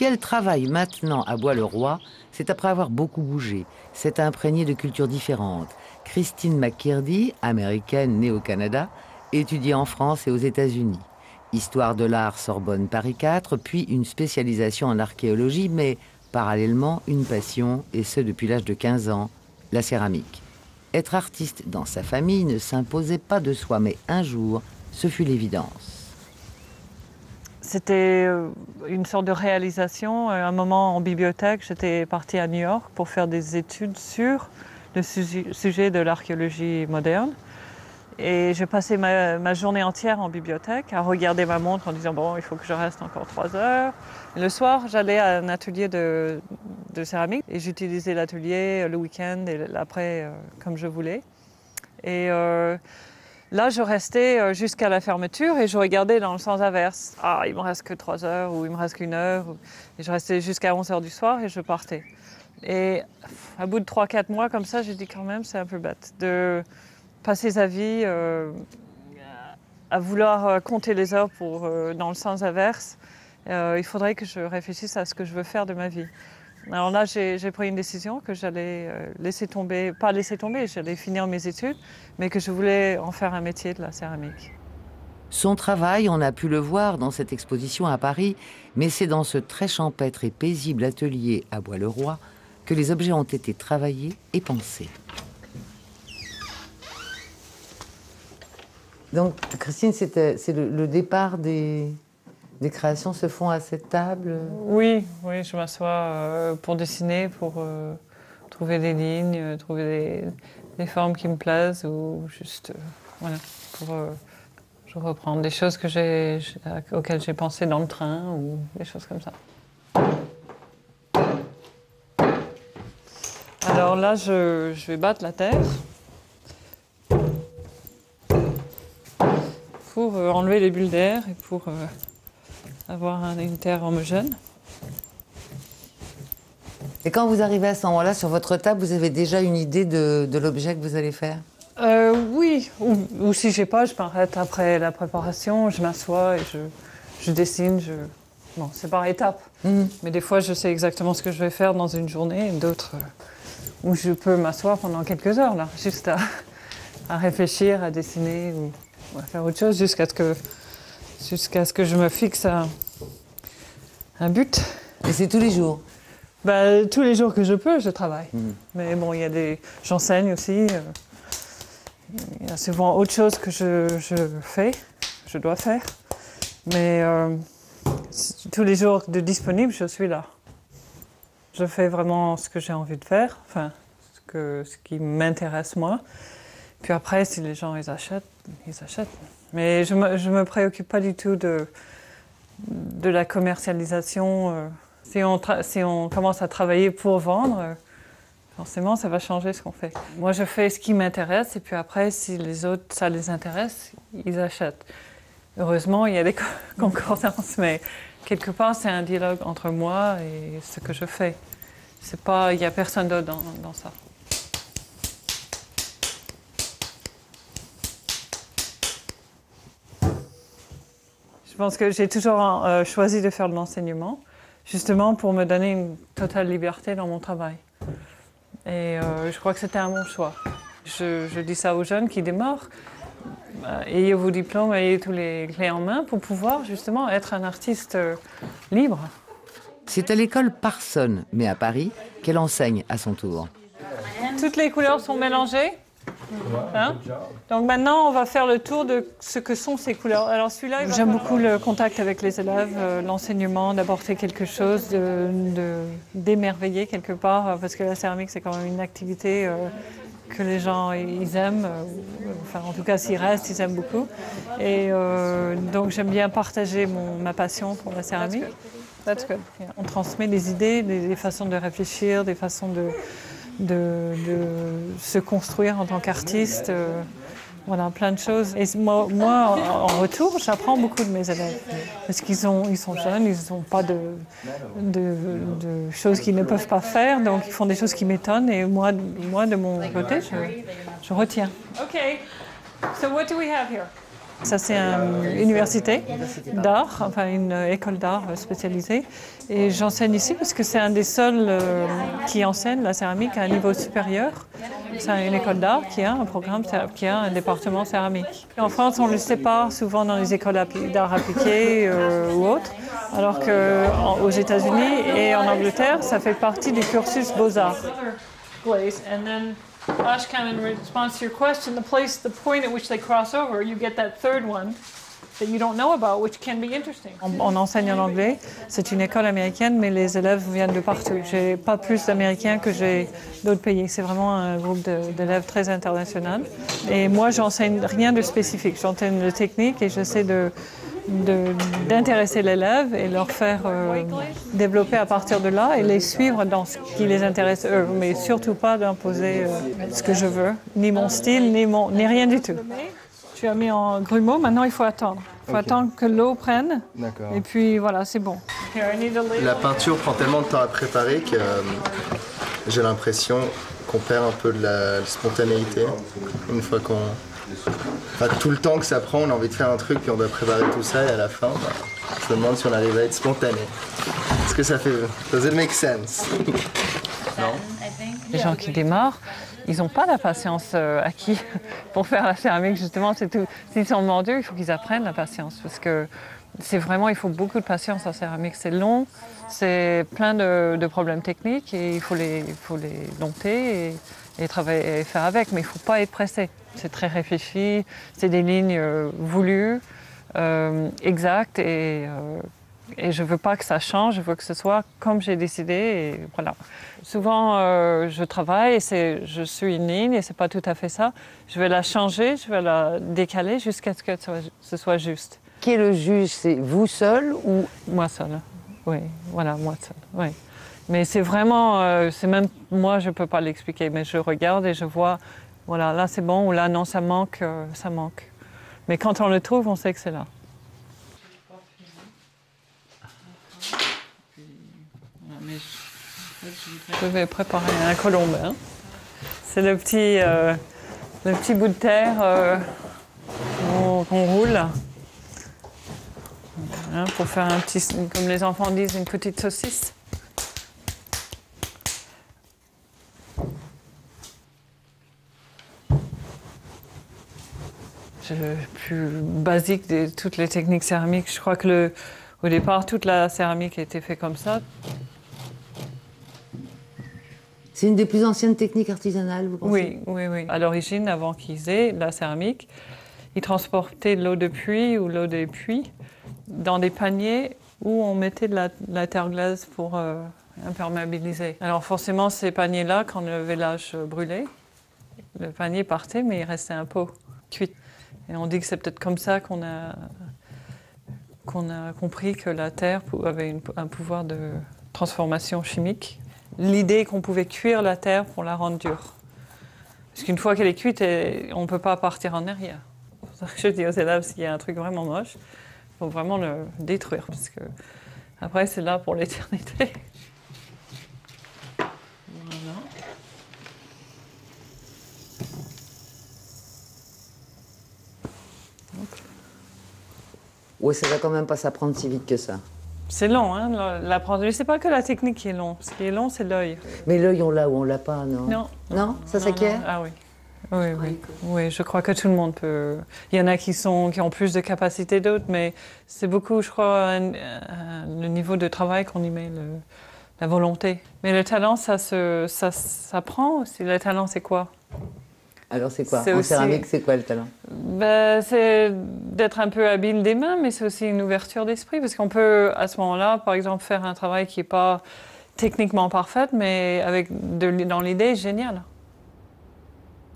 Si elle travaille maintenant à Bois-le-Roi, c'est après avoir beaucoup bougé, s'est imprégnée de cultures différentes. Christine McKirdy, américaine née au Canada, étudie en France et aux États-Unis. Histoire de l'art Sorbonne Paris 4, puis une spécialisation en archéologie, mais parallèlement une passion, et ce depuis l'âge de 15 ans, la céramique. Être artiste dans sa famille ne s'imposait pas de soi, mais un jour, ce fut l'évidence. C'était une sorte de réalisation. À un moment en bibliothèque, j'étais partie à New York pour faire des études sur le sujet de l'archéologie moderne. Et j'ai passé ma journée entière en bibliothèque à regarder ma montre en disant « bon, il faut que je reste encore 3 heures ». Le soir, j'allais à un atelier de céramique et j'utilisais l'atelier le week-end et l'après comme je voulais. Et là, je restais jusqu'à la fermeture et je regardais dans le sens inverse. Ah, il me reste que 3 heures ou il me reste qu'1 heure. Et je restais jusqu'à 11 heures du soir et je partais. Et à bout de 3-4 mois comme ça, j'ai dit quand même, c'est un peu bête de passer sa vie à vouloir compter les heures dans le sens inverse. Il faudrait que je réfléchisse à ce que je veux faire de ma vie. Alors là, j'ai pris une décision que j'allais laisser tomber, pas laisser tomber, j'allais finir mes études, mais que je voulais en faire un métier de la céramique. Son travail, on a pu le voir dans cette exposition à Paris, mais c'est dans ce très champêtre et paisible atelier à Bois-le-Roi que les objets ont été travaillés et pensés. Donc, Christine, c'est le départ des créations se font à cette table? Oui, je m'assois pour dessiner, pour trouver des lignes, trouver des formes qui me plaisent ou juste, voilà, pour je reprends des choses auxquelles j'ai pensé dans le train ou des choses comme ça. Alors là, je vais battre la terre pour enlever les bulles d'air et pour avoir une terre homogène. Et quand vous arrivez à ce moment-là, sur votre table, vous avez déjà une idée de l'objet que vous allez faire? Oui, ou si j'ai pas, je m'arrête après la préparation, je m'assois et je dessine. Bon, c'est par étapes. Mais des fois, je sais exactement ce que je vais faire dans une journée, et d'autres où je peux m'asseoir pendant quelques heures, là, juste à réfléchir, à dessiner ou à faire autre chose jusqu'à ce que je me fixe un but. Et c'est tous les jours? Tous les jours que je peux, je travaille. Mais bon, j'enseigne aussi. Il y a souvent autre chose que je dois faire. Mais tous les jours de disponible, je suis là. Je fais vraiment ce que j'ai envie de faire, enfin, ce qui m'intéresse moi. Puis après, si les gens ils achètent. Mais je me préoccupe pas du tout de la commercialisation. Si on commence à travailler pour vendre, forcément, ça va changer ce qu'on fait. Moi, je fais ce qui m'intéresse et puis après, si les autres, ça les intéresse, ils achètent. Heureusement, il y a des concordances, mais quelque part, c'est un dialogue entre moi et ce que je fais. Il n'y a personne d'autre dans ça. Je pense que j'ai toujours choisi de faire de l'enseignement, justement pour me donner une totale liberté dans mon travail. Et je crois que c'était un bon choix. Je dis ça aux jeunes qui démarrent. Ayez vos diplômes, ayez tous les clés en main pour pouvoir justement être un artiste libre. C'est à l'école Parsons, mais à Paris, qu'elle enseigne à son tour. Toutes les couleurs sont mélangées. Hein? Donc maintenant, on va faire le tour de ce que sont ces couleurs. Alors celui-là, j'aime beaucoup le contact avec les élèves, l'enseignement, d'apporter quelque chose, d'émerveiller quelque part, parce que la céramique, c'est quand même une activité que les gens ils aiment. Enfin, en tout cas, s'ils restent, ils aiment beaucoup. Et donc, j'aime bien partager ma passion pour la céramique. That's good. On transmet des idées, des façons de réfléchir, des façons de se construire en tant qu'artiste, voilà, plein de choses. Et moi en retour, j'apprends beaucoup de mes élèves. Parce qu'ils sont jeunes, ils n'ont pas de choses qu'ils ne peuvent pas faire, donc ils font des choses qui m'étonnent. Et moi de mon côté, je retiens. OK, so what do we have here? Ça, c'est une université d'art, enfin une école d'art spécialisée. Et j'enseigne ici parce que c'est un des seuls qui enseigne la céramique à un niveau supérieur. C'est une école d'art qui a un programme, qui a un département céramique. En France, on le sépare souvent dans les écoles d'art appliquées ou autres, alors qu'aux États-Unis et en Angleterre, ça fait partie du cursus Beaux-Arts. Ashcam, in response to your question, the point at which they cross over, you get that third one that you don't know about, which can be interesting. On enseigne en anglais. C'est une école américaine, mais les élèves viennent de partout. J'ai pas plus d'Américains que j'ai d'autres pays. C'est vraiment un groupe d'élèves très international. Et moi, j'enseigne rien de spécifique. J'enseigne de technique et j'essaie d'intéresser l'élève et leur faire développer à partir de là et les suivre dans ce qui les intéresse eux, mais surtout pas d'imposer ce que je veux, ni mon style, ni rien du tout. Tu as mis en grumeau, maintenant il faut attendre. Il faut attendre que l'eau prenne. Et puis voilà, c'est bon. La peinture prend tellement de temps à préparer que j'ai l'impression qu'on perd un peu de la spontanéité une fois qu'on... Enfin, tout le temps que ça prend, on a envie de faire un truc, puis on doit préparer tout ça, et à la fin, je me demande si on arrive à être spontané. Est-ce que ça fait... Does it make sense? Non? Les gens qui démarrent, ils n'ont pas la patience acquis pour faire la céramique, justement, c'est tout. S'ils sont mordus, il faut qu'ils apprennent la patience, parce que c'est vraiment, il faut beaucoup de patience en céramique. C'est long, c'est plein de problèmes techniques, et il faut les dompter et travailler et faire avec, mais il ne faut pas être pressé. C'est très réfléchi, c'est des lignes voulues, exactes, et je ne veux pas que ça change, je veux que ce soit comme j'ai décidé, et voilà. Souvent, je travaille, et je suis une ligne, et ce n'est pas tout à fait ça. Je vais la changer, je vais la décaler jusqu'à ce que ce soit juste. Qui est le juge? C'est vous seul ou... Moi seule, oui, voilà, moi seule, oui. Mais c'est vraiment, c'est même moi, je ne peux pas l'expliquer, mais je regarde et je vois... Voilà, là c'est bon, ou là non, ça manque, ça manque. Mais quand on le trouve, on sait que c'est là. Je vais préparer un colombin. C'est le petit bout de terre qu'on roule. Voilà, pour faire un petit, comme les enfants disent, une petite saucisse. C'est le plus basique de toutes les techniques céramiques. Je crois que au départ, toute la céramique a été faite comme ça. C'est une des plus anciennes techniques artisanales, vous pensez? Oui, oui, oui. À l'origine, avant qu'ils aient la céramique, ils transportaient l'eau de pluie ou l'eau des puits dans des paniers où on mettait de la terre glace pour imperméabiliser. Alors forcément, ces paniers-là, quand le village brûlait, le panier partait, mais il restait un pot cuit. Et on dit que c'est peut-être comme ça qu'on a compris que la terre avait un pouvoir de transformation chimique. L'idée qu'on pouvait cuire la terre pour la rendre dure. Parce qu'une fois qu'elle est cuite, on ne peut pas partir en arrière. C'est pour ça que je dis aux élèves, s'il y a un truc vraiment moche, il faut vraiment le détruire, parce que après c'est là pour l'éternité. Voilà. Ouais, ça va quand même pas s'apprendre si vite que ça. C'est long, hein, l'apprendre. C'est pas que la technique qui est long. Ce qui est long, c'est l'œil. Mais l'œil, on l'a ou on l'a pas, non? Non. Non? Ça s'acquiert? Ah oui. Oui, oui. Oui, je crois que tout le monde peut... Il y en a qui ont plus de capacité d'autres, mais c'est beaucoup, je crois, le niveau de travail qu'on y met, la volonté. Mais le talent, ça s'apprend aussi. Le talent, c'est quoi? Alors c'est quoi? En céramique, c'est quoi le talent? C'est d'être un peu habile des mains, mais c'est aussi une ouverture d'esprit, parce qu'on peut, à ce moment-là, par exemple, faire un travail qui n'est pas techniquement parfait, mais dans l'idée géniale.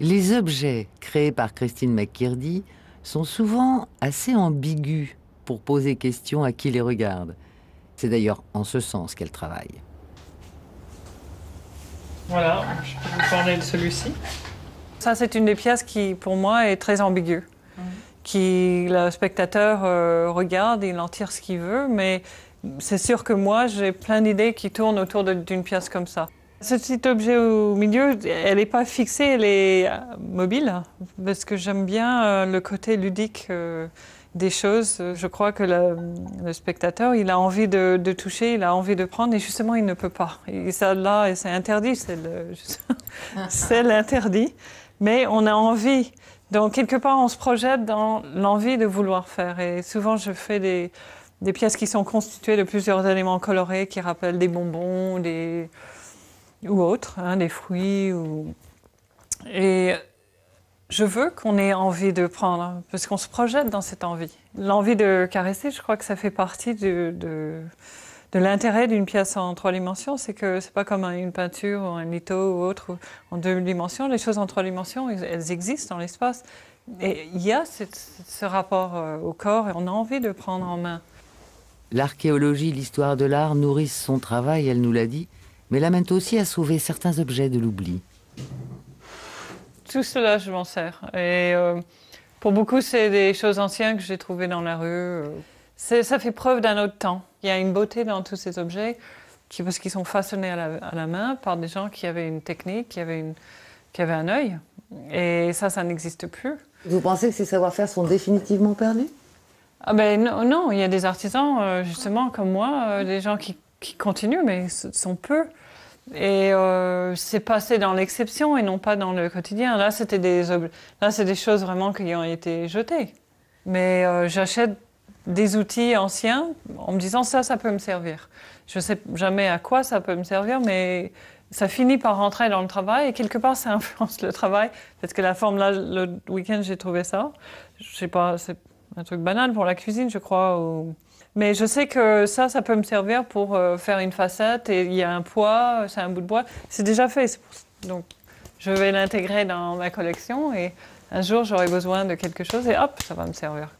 Les objets créés par Christine McKirdy sont souvent assez ambigus pour poser question à qui les regarde. C'est d'ailleurs en ce sens qu'elle travaille. Voilà, je peux vous parler de celui-ci. Ça, c'est une des pièces qui, pour moi, est très ambiguë. Le spectateur regarde, il en tire ce qu'il veut, mais c'est sûr que moi, j'ai plein d'idées qui tournent autour d'une pièce comme ça. Ce petit objet au milieu, elle n'est pas fixée, elle est mobile, parce que j'aime bien le côté ludique des choses. Je crois que le spectateur, il a envie de toucher, il a envie de prendre, et justement, il ne peut pas. Et ça, là, c'est interdit, c'est l'interdit. Mais on a envie. Donc, quelque part, on se projette dans l'envie de vouloir faire. Et souvent, je fais des pièces qui sont constituées de plusieurs éléments colorés qui rappellent des bonbons, ou autres, hein, des fruits. Et je veux qu'on ait envie de prendre, parce qu'on se projette dans cette envie. L'envie de caresser, je crois que ça fait partie de l'intérêt d'une pièce en 3 dimensions. C'est que c'est pas comme une peinture ou un litho ou autre en 2 dimensions. Les choses en 3 dimensions, elles existent dans l'espace. Et il y a ce rapport au corps et on a envie de prendre en main. L'archéologie, l'histoire de l'art nourrissent son travail, elle nous l'a dit, mais l'amènent aussi à sauver certains objets de l'oubli. Tout cela, je m'en sers. Et pour beaucoup, c'est des choses anciennes que j'ai trouvées dans la rue. Ça fait preuve d'un autre temps. Il y a une beauté dans tous ces objets, parce qu'ils sont façonnés à la main par des gens qui avaient une technique, qui avaient un œil. Et ça n'existe plus. Vous pensez que ces savoir-faire sont définitivement perdus? Ah ben non, il y a des artisans, justement, comme moi, des gens qui continuent, mais ce sont peu. Et c'est passé dans l'exception et non pas dans le quotidien. Là, c'est des choses vraiment qui ont été jetées. Mais j'achète des outils anciens en me disant ça peut me servir. Je ne sais jamais à quoi ça peut me servir, mais ça finit par rentrer dans le travail et quelque part, ça influence le travail. Parce que la forme, là, le week-end, j'ai trouvé ça. Je sais pas, c'est un truc banal pour la cuisine, je crois. Mais je sais que ça peut me servir pour faire une facette et il y a un poids, c'est un bout de bois. C'est déjà fait. Donc, je vais l'intégrer dans ma collection et un jour, j'aurai besoin de quelque chose et hop, ça va me servir.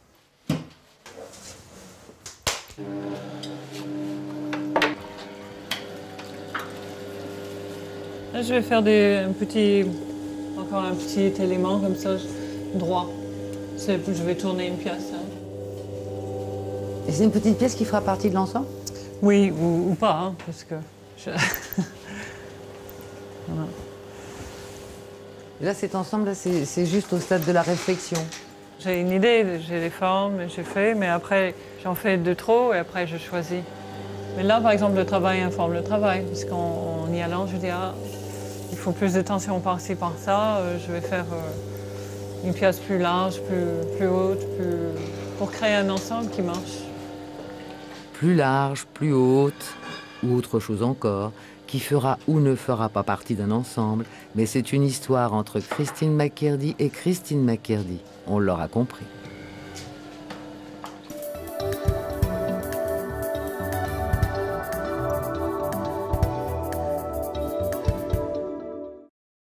Là, je vais faire encore un petit élément comme ça, droit. Je vais tourner une pièce. Hein. Et c'est une petite pièce qui fera partie de l'ensemble? Oui, ou pas, hein, parce que... Voilà. Là, cet ensemble, c'est juste au stade de la réflexion. J'ai une idée, j'ai les formes, j'ai fait, mais après, j'en fais de trop et après, je choisis. Mais là, par exemple, le travail informe le travail, parce qu'en y allant, je dis, il faut plus de tension par-ci, par-ça, je vais faire une pièce plus large, plus haute, pour créer un ensemble qui marche. Plus large, plus haute, ou autre chose encore, qui fera ou ne fera pas partie d'un ensemble, mais c'est une histoire entre Christine McKirdy et Christine McKirdy. On l'aura compris.